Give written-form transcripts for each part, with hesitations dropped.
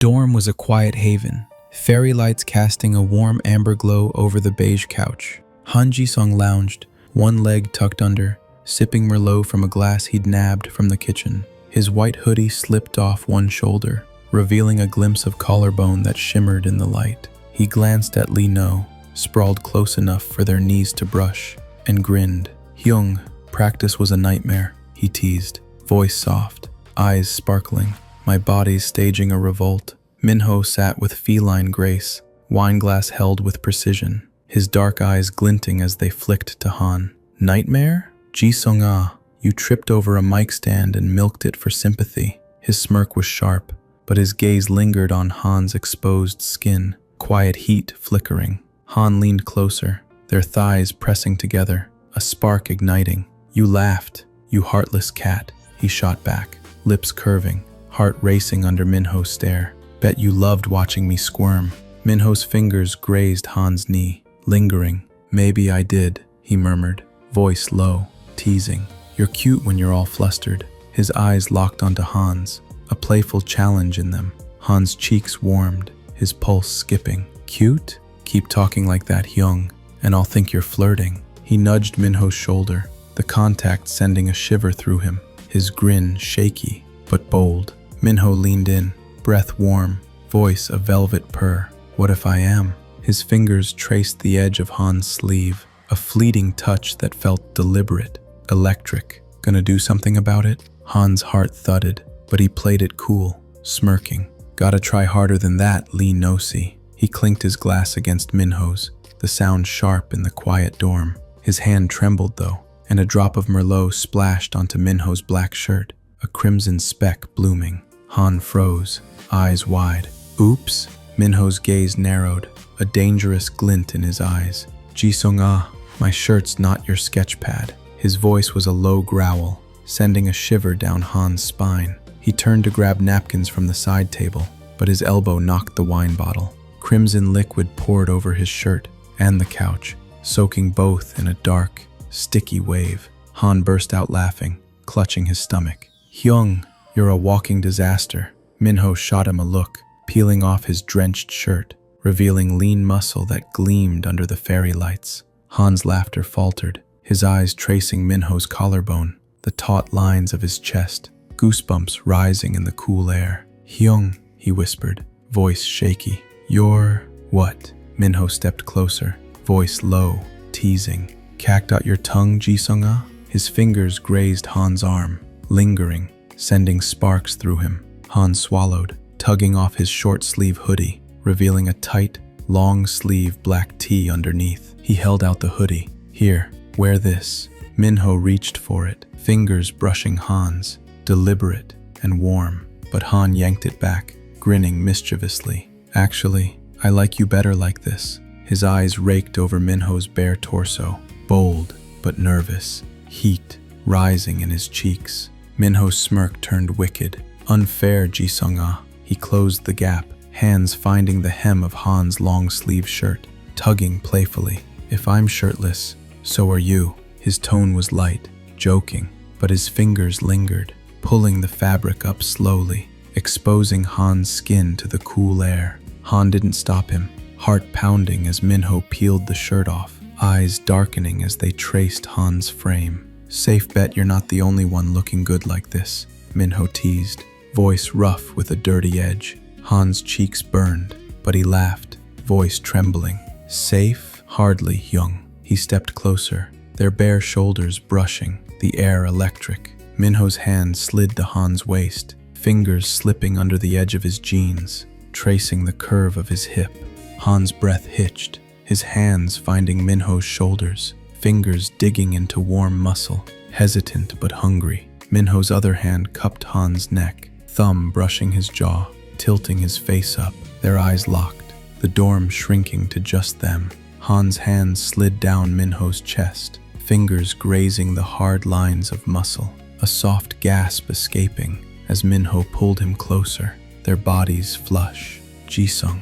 dorm was a quiet haven, fairy lights casting a warm amber glow over the beige couch. Han Ji-sung lounged, one leg tucked under, sipping Merlot from a glass he'd nabbed from the kitchen. His white hoodie slipped off one shoulder, revealing a glimpse of collarbone that shimmered in the light. He glanced at Lee No, sprawled close enough for their knees to brush, and grinned. "Hyung, practice was a nightmare," he teased, voice soft, eyes sparkling. "My body's staging a revolt." Minho sat with feline grace, wineglass held with precision, his dark eyes glinting as they flicked to Han. "Nightmare? Ji-sung-ah, you tripped over a mic stand and milked it for sympathy." His smirk was sharp, but his gaze lingered on Han's exposed skin, quiet heat flickering. Han leaned closer, their thighs pressing together, a spark igniting. "You laughed, you heartless cat," he shot back, lips curving, heart racing under Minho's stare. "Bet you loved watching me squirm." Minho's fingers grazed Han's knee, lingering. "Maybe I did," he murmured, voice low, teasing. "You're cute when you're all flustered." His eyes locked onto Han's, a playful challenge in them. Han's cheeks warmed, his pulse skipping. "Cute? Keep talking like that, Hyung, and I'll think you're flirting." He nudged Minho's shoulder, the contact sending a shiver through him, his grin shaky but bold. Minho leaned in, breath warm, voice a velvet purr. "What if I am?" His fingers traced the edge of Han's sleeve, a fleeting touch that felt deliberate, electric. "Gonna do something about it?" Han's heart thudded, but he played it cool, smirking. "Gotta try harder than that, Lee No-see." He clinked his glass against Minho's, the sound sharp in the quiet dorm. His hand trembled though, and a drop of Merlot splashed onto Minho's black shirt, a crimson speck blooming. Han froze, eyes wide. "Oops." Minho's gaze narrowed, a dangerous glint in his eyes. "Ji-sung-ah, my shirt's not your sketch pad." His voice was a low growl, sending a shiver down Han's spine. He turned to grab napkins from the side table, but his elbow knocked the wine bottle. Crimson liquid poured over his shirt and the couch, soaking both in a dark, sticky wave. Han burst out laughing, clutching his stomach. "Hyung, you're a walking disaster." Minho shot him a look, peeling off his drenched shirt, revealing lean muscle that gleamed under the fairy lights. Han's laughter faltered, his eyes tracing Minho's collarbone, the taut lines of his chest, goosebumps rising in the cool air. "Hyung," he whispered, voice shaky. "You're what?" Minho stepped closer, voice low, teasing. "Cacked out your tongue, Ji-sung-ah?" His fingers grazed Han's arm, lingering, sending sparks through him. Han swallowed, tugging off his short-sleeve hoodie, revealing a tight, long-sleeve black tee underneath. He held out the hoodie. "Here, wear this." Minho reached for it, fingers brushing Han's, deliberate and warm, but Han yanked it back, grinning mischievously. "Actually, I like you better like this." His eyes raked over Minho's bare torso, bold but nervous, heat rising in his cheeks. Minho's smirk turned wicked. "Unfair, Ji-sung-ah." He closed the gap, hands finding the hem of Han's long-sleeve shirt, tugging playfully. "If I'm shirtless, so are you." His tone was light, joking, but his fingers lingered, pulling the fabric up slowly, exposing Han's skin to the cool air. Han didn't stop him, heart pounding as Minho peeled the shirt off, eyes darkening as they traced Han's frame. "Safe bet you're not the only one looking good like this," Minho teased, voice rough with a dirty edge. Han's cheeks burned, but he laughed, voice trembling. "Safe? Hardly, Hyung." He stepped closer, their bare shoulders brushing, the air electric. Minho's hand slid to Han's waist, fingers slipping under the edge of his jeans, tracing the curve of his hip. Han's breath hitched, his hands finding Minho's shoulders, fingers digging into warm muscle, hesitant but hungry. Minho's other hand cupped Han's neck, thumb brushing his jaw, tilting his face up, their eyes locked, the dorm shrinking to just them. Han's hand slid down Minho's chest, fingers grazing the hard lines of muscle, a soft gasp escaping as Minho pulled him closer, their bodies flush. "Ji-sung,"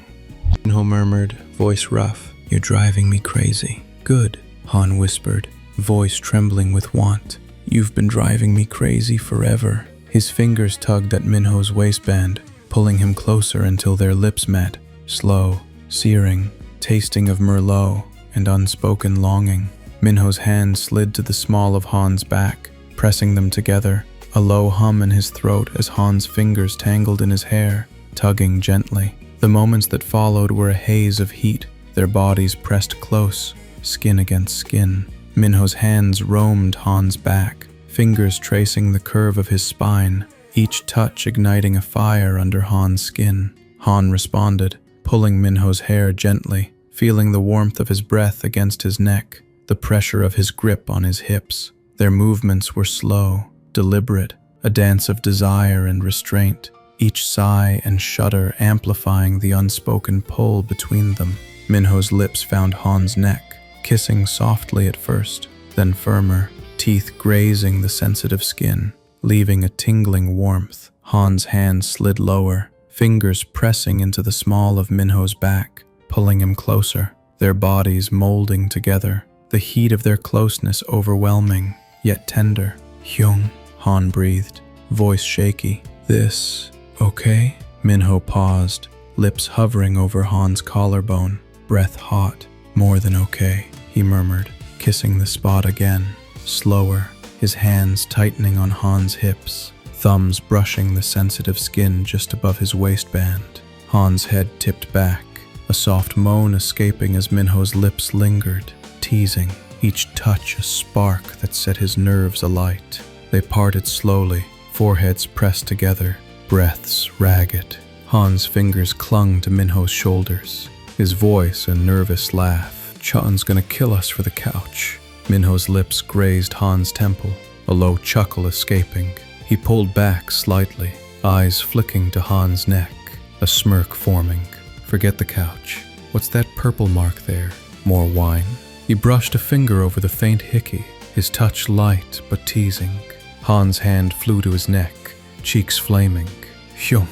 Minho murmured, voice rough. "You're driving me crazy." "Good," Han whispered, voice trembling with want. "You've been driving me crazy forever." His fingers tugged at Minho's waistband, pulling him closer until their lips met, slow, searing, tasting of Merlot and unspoken longing. Minho's hand slid to the small of Han's back, pressing them together, a low hum in his throat as Han's fingers tangled in his hair, tugging gently. The moments that followed were a haze of heat, their bodies pressed close, skin against skin. Minho's hands roamed Han's back, fingers tracing the curve of his spine, each touch igniting a fire under Han's skin. Han responded, pulling Minho's hair gently, feeling the warmth of his breath against his neck, the pressure of his grip on his hips. Their movements were slow, deliberate, a dance of desire and restraint, each sigh and shudder amplifying the unspoken pull between them. Minho's lips found Han's neck, kissing softly at first, then firmer, teeth grazing the sensitive skin, leaving a tingling warmth. Han's hand slid lower, fingers pressing into the small of Minho's back, pulling him closer, their bodies molding together, the heat of their closeness overwhelming, yet tender. "Hyung," Han breathed, voice shaky. "This, okay?" Minho paused, lips hovering over Han's collarbone, breath hot. "More than okay," he murmured, kissing the spot again, slower, his hands tightening on Han's hips, thumbs brushing the sensitive skin just above his waistband. Han's head tipped back, a soft moan escaping as Minho's lips lingered, teasing, each touch a spark that set his nerves alight. They parted slowly, foreheads pressed together, breaths ragged. Han's fingers clung to Minho's shoulders, his voice a nervous laugh. "Chun's gonna kill us for the couch." Minho's lips grazed Han's temple, a low chuckle escaping. He pulled back slightly, eyes flicking to Han's neck, a smirk forming. "Forget the couch. What's that purple mark there? More wine?" He brushed a finger over the faint hickey, his touch light but teasing. Han's hand flew to his neck, cheeks flaming. "Hyung,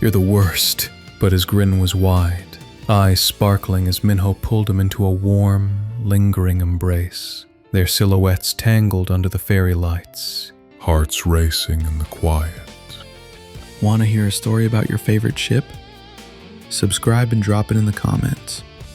you're the worst." But his grin was wide, eyes sparkling as Minho pulled him into a warm, lingering embrace. Their silhouettes tangled under the fairy lights, hearts racing in the quiet. Want to hear a story about your favorite ship? Subscribe and drop it in the comments.